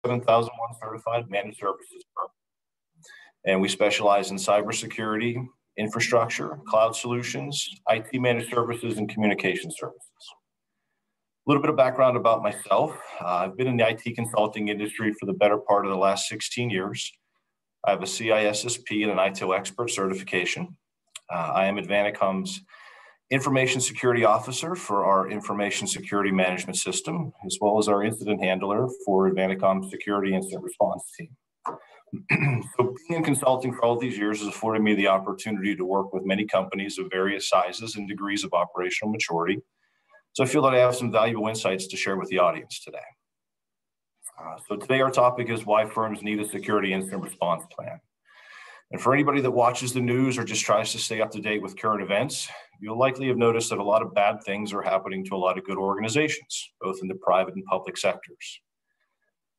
7001 certified managed services firm, and we specialize in cybersecurity, infrastructure, cloud solutions, IT managed services, and communication services. A little bit of background about myself. I've been in the IT consulting industry for the better part of the last 16 years. I have a CISSP and an ITIL expert certification. I am Advanticom's information security officer for our information security management system, as well as our incident handler for Advanticom's security incident response team. So being in consulting for all these years has afforded me the opportunity to work with many companies of various sizes and degrees of operational maturity. So I feel that I have some valuable insights to share with the audience today. So today our topic is why firms need a security incident response plan. And for anybody that watches the news or just tries to stay up to date with current events, you'll likely have noticed that a lot of bad things are happening to a lot of good organizations, both in the private and public sectors.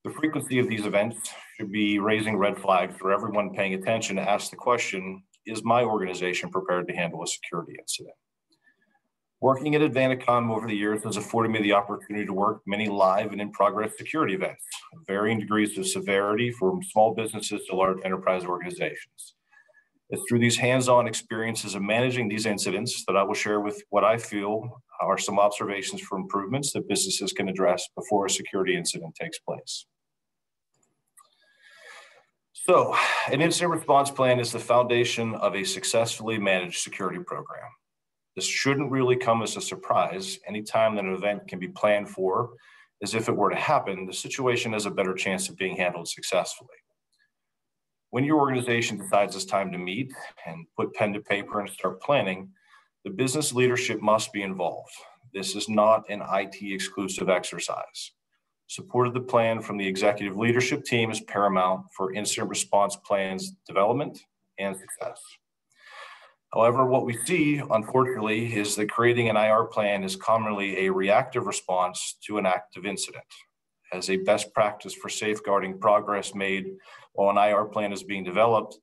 The frequency of these events should be raising red flags for everyone paying attention to ask the question, is my organization prepared to handle a security incident? Working at Advanticom over the years has afforded me the opportunity to work many live and in-progress security events, of varying degrees of severity from small businesses to large enterprise organizations. It's through these hands-on experiences of managing these incidents that I will share with what I feel are some observations for improvements that businesses can address before a security incident takes place. So, an incident response plan is the foundation of a successfully managed security program. This shouldn't really come as a surprise. Anytime that an event can be planned for, as if it were to happen, the situation has a better chance of being handled successfully. When your organization decides it's time to meet and put pen to paper and start planning, the business leadership must be involved. This is not an IT exclusive exercise. Support of the plan from the executive leadership team is paramount for incident response plans development and success. However, what we see, unfortunately, is that creating an IR plan is commonly a reactive response to an active incident. As a best practice for safeguarding progress made while an IR plan is being developed,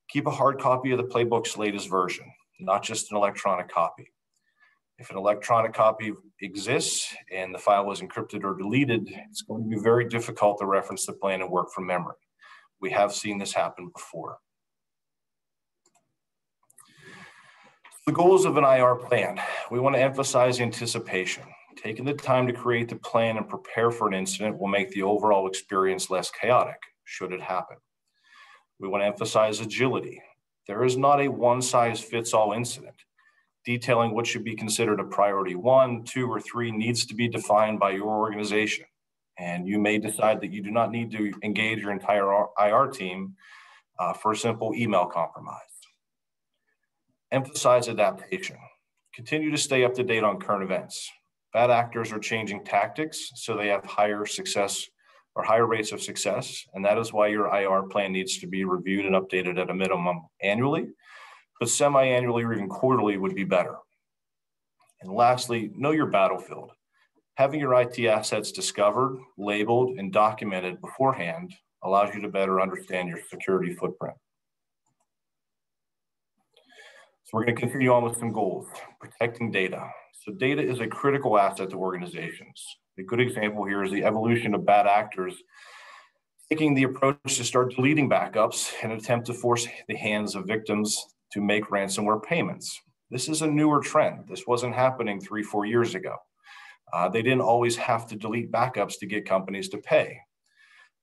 keep a hard copy of the playbook's latest version, not just an electronic copy. If an electronic copy exists and the file is encrypted or deleted, it's going to be very difficult to reference the plan and work from memory. We have seen this happen before. The goals of an IR plan. We want to emphasize anticipation. Taking the time to create the plan and prepare for an incident will make the overall experience less chaotic, should it happen. We want to emphasize agility. There is not a one-size-fits-all incident. Detailing what should be considered a priority 1, 2, or 3 needs to be defined by your organization. And you may decide that you do not need to engage your entire IR team for a simple email compromise. Emphasize adaptation. Continue to stay up to date on current events. Bad actors are changing tactics so they have higher success or higher rates of success, and that is why your IR plan needs to be reviewed and updated at a minimum annually, but semi-annually or even quarterly would be better. And lastly, know your battlefield. Having your IT assets discovered, labeled, and documented beforehand allows you to better understand your security footprint. So we're going to continue on with some goals. Protecting data. So data is a critical asset to organizations. A good example here is the evolution of bad actors taking the approach to start deleting backups in an attempt to force the hands of victims to make ransomware payments. This is a newer trend. This wasn't happening 3-4 years ago. They didn't always have to delete backups to get companies to pay.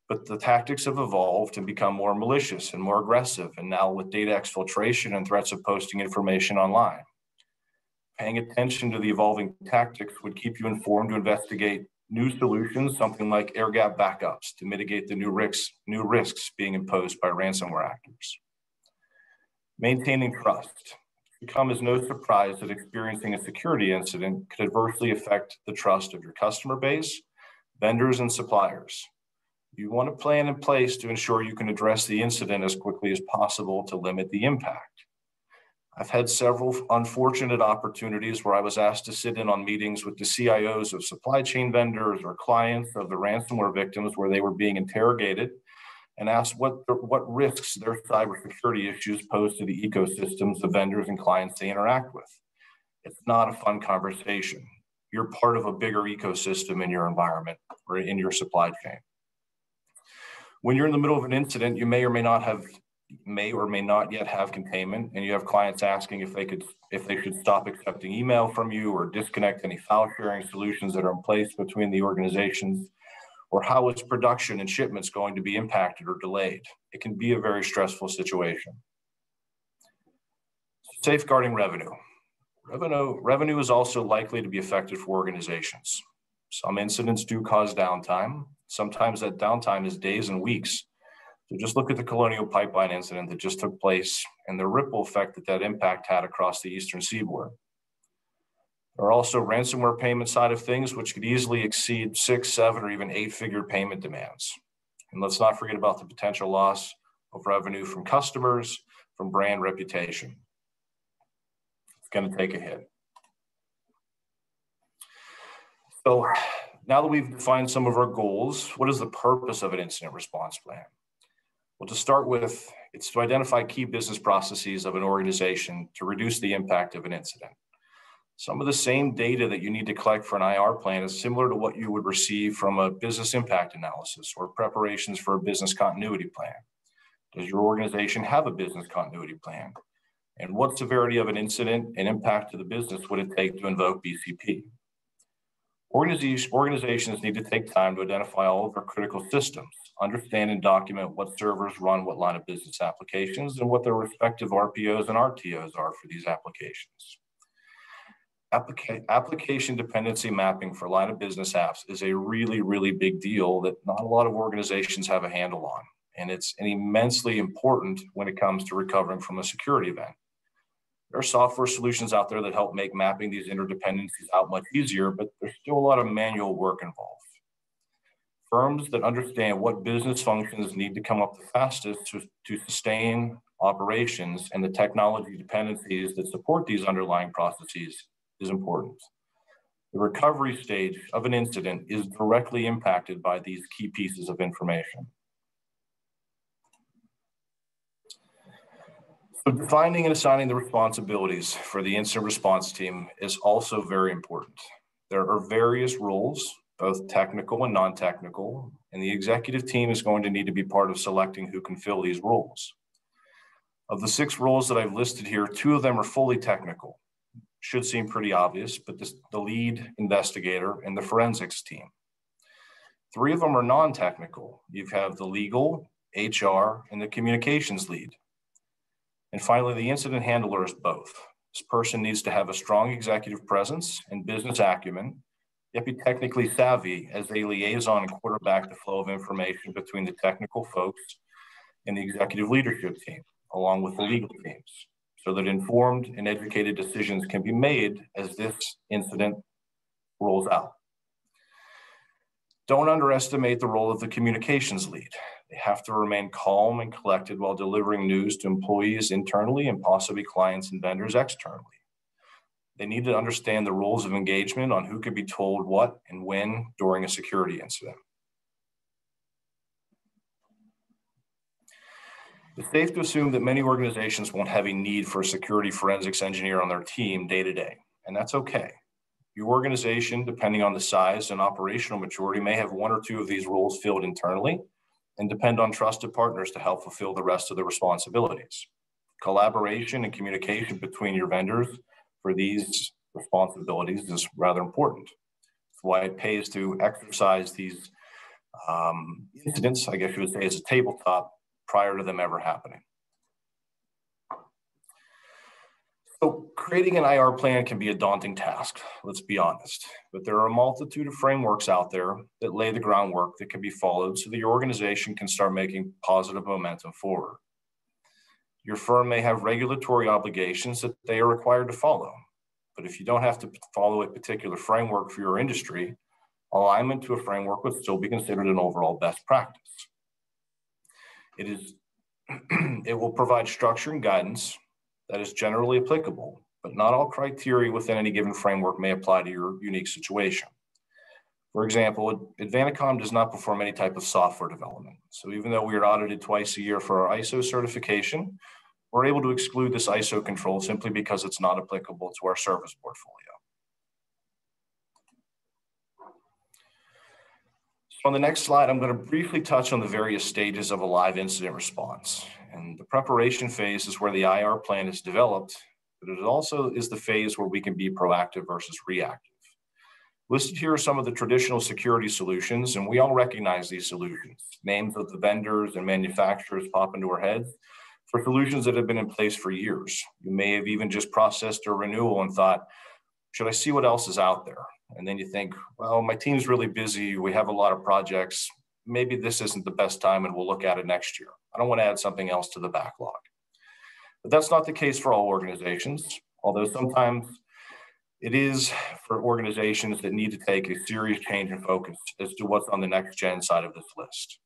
But the tactics have evolved and become more malicious and more aggressive, and now with data exfiltration and threats of posting information online. Paying attention to the evolving tactics would keep you informed to investigate new solutions, something like air-gap backups, to mitigate the new risks being imposed by ransomware actors. Maintaining trust. It come as no surprise that experiencing a security incident could adversely affect the trust of your customer base, vendors, and suppliers. You want a plan in place to ensure you can address the incident as quickly as possible to limit the impact. I've had several unfortunate opportunities where I was asked to sit in on meetings with the CIOs of supply chain vendors or clients of the ransomware victims where they were being interrogated and asked what risks their cybersecurity issues pose to the ecosystems of vendors and clients they interact with. It's not a fun conversation. You're part of a bigger ecosystem in your environment or in your supply chain. When you're in the middle of an incident, you may or may not yet have containment, and you have clients asking if they should stop accepting email from you or disconnect any file sharing solutions that are in place between the organizations, or how is production and shipments going to be impacted or delayed. It can be a very stressful situation. Safeguarding revenue. Revenue is also likely to be affected for organizations. Some incidents do cause downtime. Sometimes that downtime is days and weeks. So just look at the Colonial Pipeline incident that just took place and the ripple effect that impact had across the Eastern Seaboard. There are also ransomware payment side of things, which could easily exceed 6, 7, or even 8-figure payment demands. And let's not forget about the potential loss of revenue from customers, from brand reputation. It's going to take a hit. So now that we've defined some of our goals, what is the purpose of an incident response plan? Well, to start with, it's to identify key business processes of an organization to reduce the impact of an incident. Some of the same data that you need to collect for an IR plan is similar to what you would receive from a business impact analysis or preparations for a business continuity plan. Does your organization have a business continuity plan? And what severity of an incident and impact to the business would it take to invoke BCP? Organizations need to take time to identify all of their critical systems, understand and document what servers run what line of business applications and what their respective RPOs and RTOs are for these applications. Application dependency mapping for line of business apps is a really, really big deal that not a lot of organizations have a handle on. And it's immensely important when it comes to recovering from a security event. There are software solutions out there that help make mapping these interdependencies out much easier, but there's still a lot of manual work involved. Firms that understand what business functions need to come up the fastest to sustain operations and the technology dependencies that support these underlying processes is important. The recovery stage of an incident is directly impacted by these key pieces of information. So defining and assigning the responsibilities for the incident response team is also very important. There are various roles, both technical and non-technical, and the executive team is going to need to be part of selecting who can fill these roles. Of the 6 roles that I've listed here, 2 of them are fully technical. Should seem pretty obvious, but the lead investigator and the forensics team. 3 of them are non-technical. You have the legal, HR, and the communications lead. And finally, the incident handler is both. This person needs to have a strong executive presence and business acumen, yet be technically savvy as they liaison and quarterback the flow of information between the technical folks and the executive leadership team, along with the legal teams, so that informed and educated decisions can be made as this incident rolls out. Don't underestimate the role of the communications lead. They have to remain calm and collected while delivering news to employees internally and possibly clients and vendors externally. They need to understand the rules of engagement on who could be told what and when during a security incident. It's safe to assume that many organizations won't have a need for a security forensics engineer on their team day to day, and that's okay. Your organization, depending on the size and operational maturity, may have 1 or 2 of these roles filled internally and depend on trusted partners to help fulfill the rest of the responsibilities. Collaboration and communication between your vendors for these responsibilities is rather important. That's why it pays to exercise these incidents, I guess you would say, as a tabletop prior to them ever happening. So creating an IR plan can be a daunting task, let's be honest, but there are a multitude of frameworks out there that lay the groundwork that can be followed so that your organization can start making positive momentum forward. Your firm may have regulatory obligations that they are required to follow, but if you don't have to follow a particular framework for your industry, alignment to a framework would still be considered an overall best practice. It will provide structure and guidance that is generally applicable, but not all criteria within any given framework may apply to your unique situation. For example, Advanticom does not perform any type of software development. So even though we are audited twice a year for our ISO certification, we're able to exclude this ISO control simply because it's not applicable to our service portfolio. So on the next slide, I'm going to briefly touch on the various stages of a live incident response. And the preparation phase is where the IR plan is developed, but it also is the phase where we can be proactive versus reactive. Listed here are some of the traditional security solutions, and we all recognize these solutions. Names of the vendors and manufacturers pop into our heads for solutions that have been in place for years. You may have even just processed a renewal and thought, should I see what else is out there? And then you think, well, my team's really busy. We have a lot of projects. Maybe this isn't the best time and we'll look at it next year. I don't want to add something else to the backlog. But that's not the case for all organizations, although sometimes it is for organizations that need to take a serious change in focus as to what's on the next gen side of this list.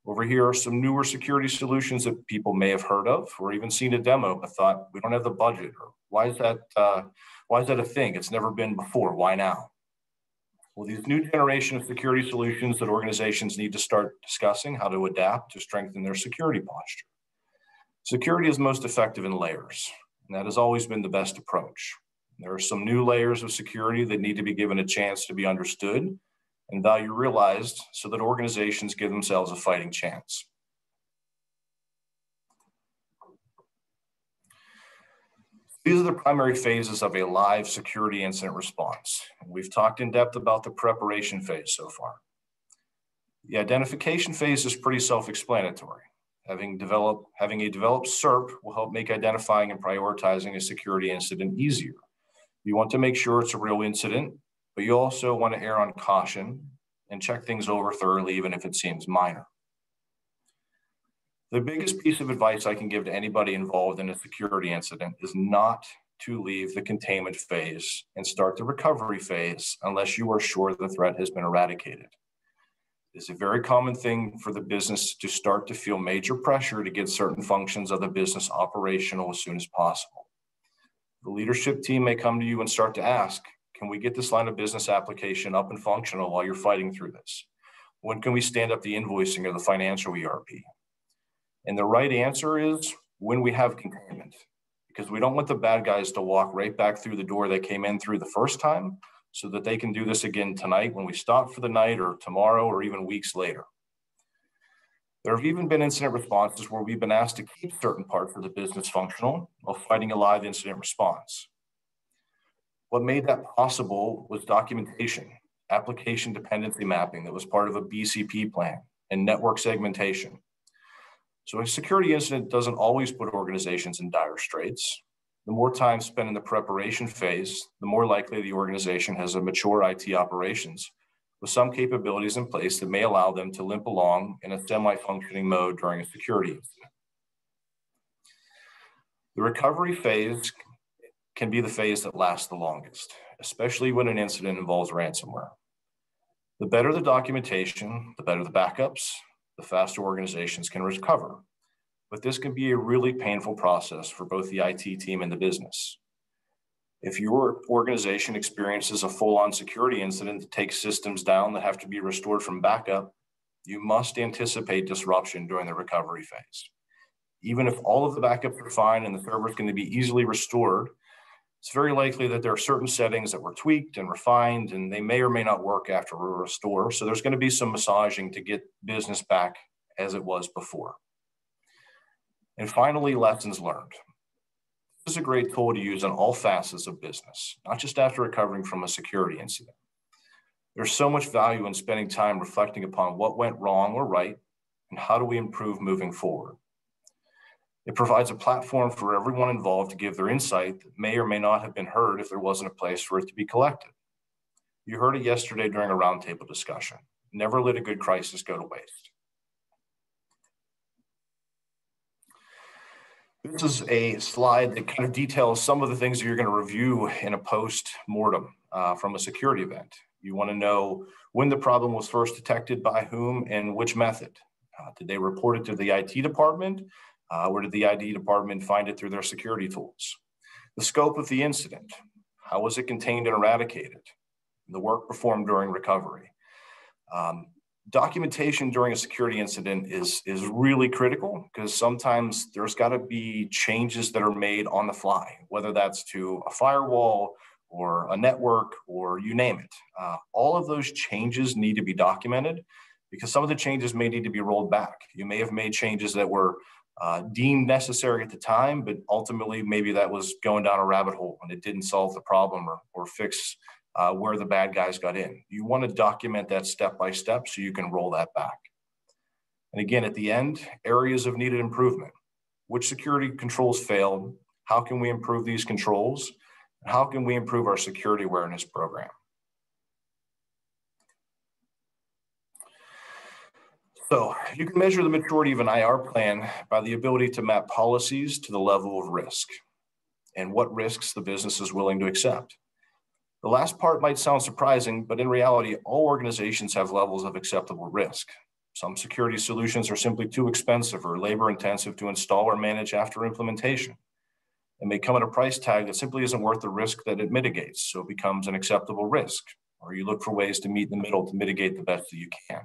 Over here are some newer security solutions that people may have heard of or even seen a demo but thought, we don't have the budget, or why is that a thing? It's never been before. Why now? Well, these new generation of security solutions that organizations need to start discussing how to adapt to strengthen their security posture. Security is most effective in layers, and that has always been the best approach. There are some new layers of security that need to be given a chance to be understood and value realized so that organizations give themselves a fighting chance. These are the primary phases of a live security incident response. We've talked in depth about the preparation phase so far. The identification phase is pretty self-explanatory. Having a developed SIRP will help make identifying and prioritizing a security incident easier. You want to make sure it's a real incident, but you also want to err on caution and check things over thoroughly, even if it seems minor. The biggest piece of advice I can give to anybody involved in a security incident is not to leave the containment phase and start the recovery phase unless you are sure the threat has been eradicated. It's a very common thing for the business to start to feel major pressure to get certain functions of the business operational as soon as possible. The leadership team may come to you and start to ask, can we get this line of business application up and functional while you're fighting through this? When can we stand up the invoicing or the financial ERP? And the right answer is when we have containment, because we don't want the bad guys to walk right back through the door they came in through the first time so that they can do this again tonight when we stop for the night or tomorrow or even weeks later. There have even been incident responses where we've been asked to keep certain parts of the business functional while fighting a live incident response. What made that possible was documentation, application dependency mapping that was part of a BCP plan, and network segmentation. So a security incident doesn't always put organizations in dire straits. The more time spent in the preparation phase, the more likely the organization has a mature IT operations with some capabilities in place that may allow them to limp along in a semi-functioning mode during a security incident. The recovery phase can be the phase that lasts the longest, especially when an incident involves ransomware. The better the documentation, the better the backups, the faster organizations can recover. But this can be a really painful process for both the IT team and the business. If your organization experiences a full-on security incident that takes systems down that have to be restored from backup, you must anticipate disruption during the recovery phase. Even if all of the backups are fine and the server is going to be easily restored, it's very likely that there are certain settings that were tweaked and refined, and they may or may not work after a restore. So there's going to be some massaging to get business back as it was before. And finally, lessons learned. This is a great tool to use on all facets of business, not just after recovering from a security incident. There's so much value in spending time reflecting upon what went wrong or right, and how do we improve moving forward. It provides a platform for everyone involved to give their insight that may or may not have been heard if there wasn't a place for it to be collected. You heard it yesterday during a roundtable discussion. Never let a good crisis go to waste. This is a slide that kind of details some of the things that you're going to review in a post-mortem from a security event. You want to know when the problem was first detected, by whom, and which method. Did they report it to the IT department? Or did the IT department find it through their security tools? The scope of the incident. How was it contained and eradicated? The work performed during recovery. Documentation during a security incident is really critical because sometimes there's got to be changes that are made on the fly, whether that's to a firewall or a network, or you name it. All of those changes need to be documented because some of the changes may need to be rolled back. You may have made changes that were deemed necessary at the time, but ultimately maybe that was going down a rabbit hole and it didn't solve the problem or fix where the bad guys got in. You want to document that step by step so you can roll that back. And again, at the end, areas of needed improvement. Which security controls failed? How can we improve these controls? And how can we improve our security awareness program? So you can measure the maturity of an IR plan by the ability to map policies to the level of risk and what risks the business is willing to accept. The last part might sound surprising, but in reality, all organizations have levels of acceptable risk. Some security solutions are simply too expensive or labor intensive to install or manage after implementation. It may come at a price tag that simply isn't worth the risk that it mitigates, so it becomes an acceptable risk, or you look for ways to meet in the middle to mitigate the best that you can.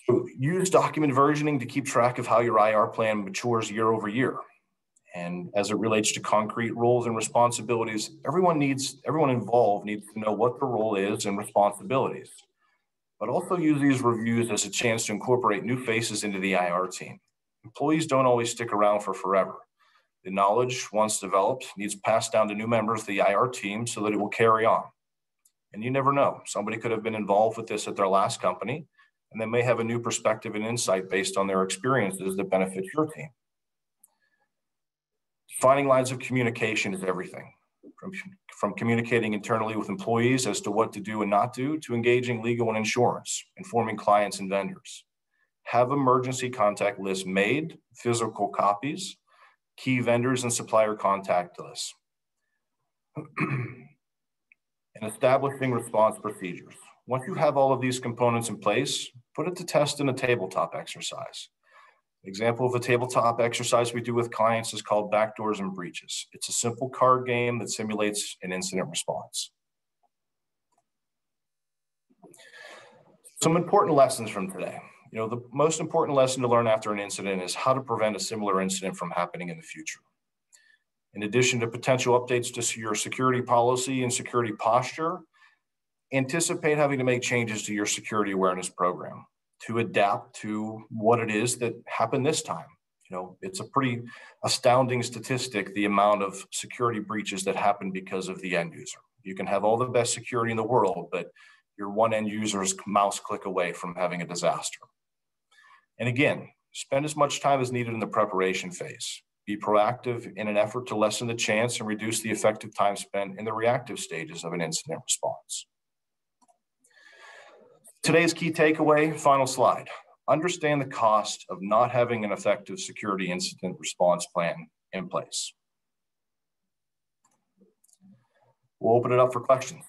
So use document versioning to keep track of how your IR plan matures year over year. And as it relates to concrete roles and responsibilities, everyone involved needs to know what the role is and responsibilities, but also use these reviews as a chance to incorporate new faces into the IR team. Employees don't always stick around for forever. The knowledge, once developed, needs passed down to new members of the IR team so that it will carry on. And you never know, somebody could have been involved with this at their last company, and they may have a new perspective and insight based on their experiences that benefit your team. Defining lines of communication is everything. From communicating internally with employees as to what to do and not do, to engaging legal and insurance, informing clients and vendors. Have emergency contact lists made, physical copies, key vendors and supplier contact lists. And establishing response procedures. Once you have all of these components in place, put it to test in a tabletop exercise. An example of a tabletop exercise we do with clients is called Backdoors and Breaches. It's a simple card game that simulates an incident response. Some important lessons from today. The most important lesson to learn after an incident is how to prevent a similar incident from happening in the future. In addition to potential updates to your security policy and security posture, anticipate having to make changes to your security awareness program to adapt to what it is that happened this time. It's a pretty astounding statistic, the amount of security breaches that happen because of the end user. You can have all the best security in the world, but you're one end user's mouse click away from having a disaster. And again, spend as much time as needed in the preparation phase. Be proactive in an effort to lessen the chance and reduce the effective time spent in the reactive stages of an incident response. Today's key takeaway, final slide. Understand the cost of not having an effective security incident response plan in place. We'll open it up for questions.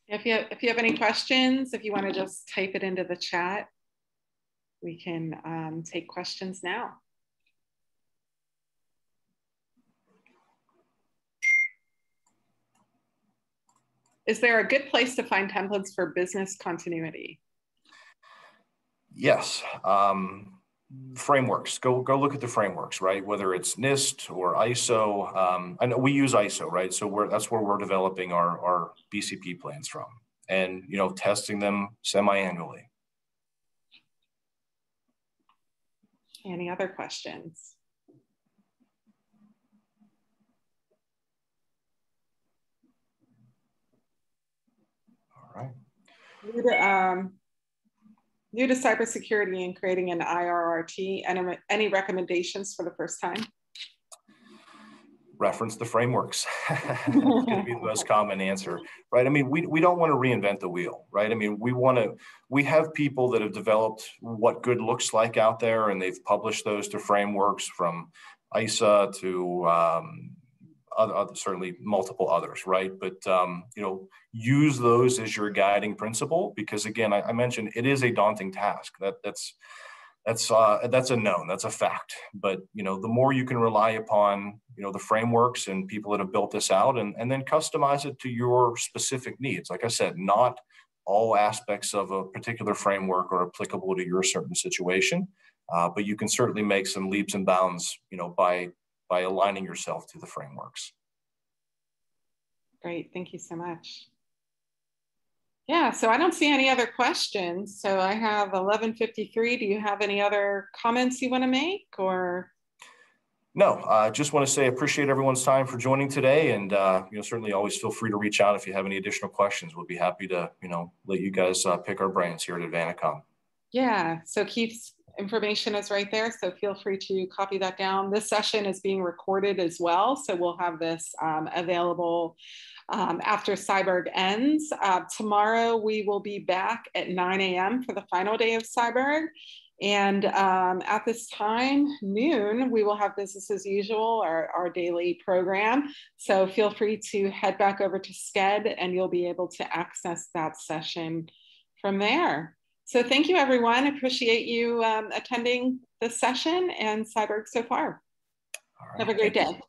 If you have any questions, if you want to just type it into the chat, we can take questions now. Is there a good place to find templates for business continuity? Yes. Frameworks. Go look at the frameworks, right? Whether it's NIST or ISO. I know we use ISO, right? So that's where we're developing our BCP plans from, and testing them semi-annually. Any other questions? All right. New to cybersecurity and creating an IRRT, any recommendations for the first time? Reference the frameworks. It's going to be the most common answer, right? I mean, we don't want to reinvent the wheel, right? I mean, we have people that have developed what good looks like out there, and they've published those to frameworks from ISA to certainly multiple others, right? But use those as your guiding principle, because again, I mentioned it is a daunting task. That's a known, that's a fact. But the more you can rely upon the frameworks and people that have built this out, and then customize it to your specific needs. Like I said, not all aspects of a particular framework are applicable to your certain situation. but you can certainly make some leaps and bounds, by aligning yourself to the frameworks. Great, thank you so much. Yeah, so I don't see any other questions. So I have 11:53. Do you have any other comments you want to make, or? No, I just want to say I appreciate everyone's time for joining today, and certainly always feel free to reach out if you have any additional questions. We'll be happy to let you guys pick our brains here at Advanticom. Yeah, so Keith's information is right there, so feel free to copy that down. This session is being recorded as well, so we'll have this available after Cyburgh ends. Tomorrow we will be back at 9 a.m. for the final day of Cyburgh. And at this time, noon, we will have business as usual, our daily program. So feel free to head back over to Sched and you'll be able to access that session from there. So thank you, everyone. Appreciate you attending this session and Cyburgh so far. All right. Have a great day.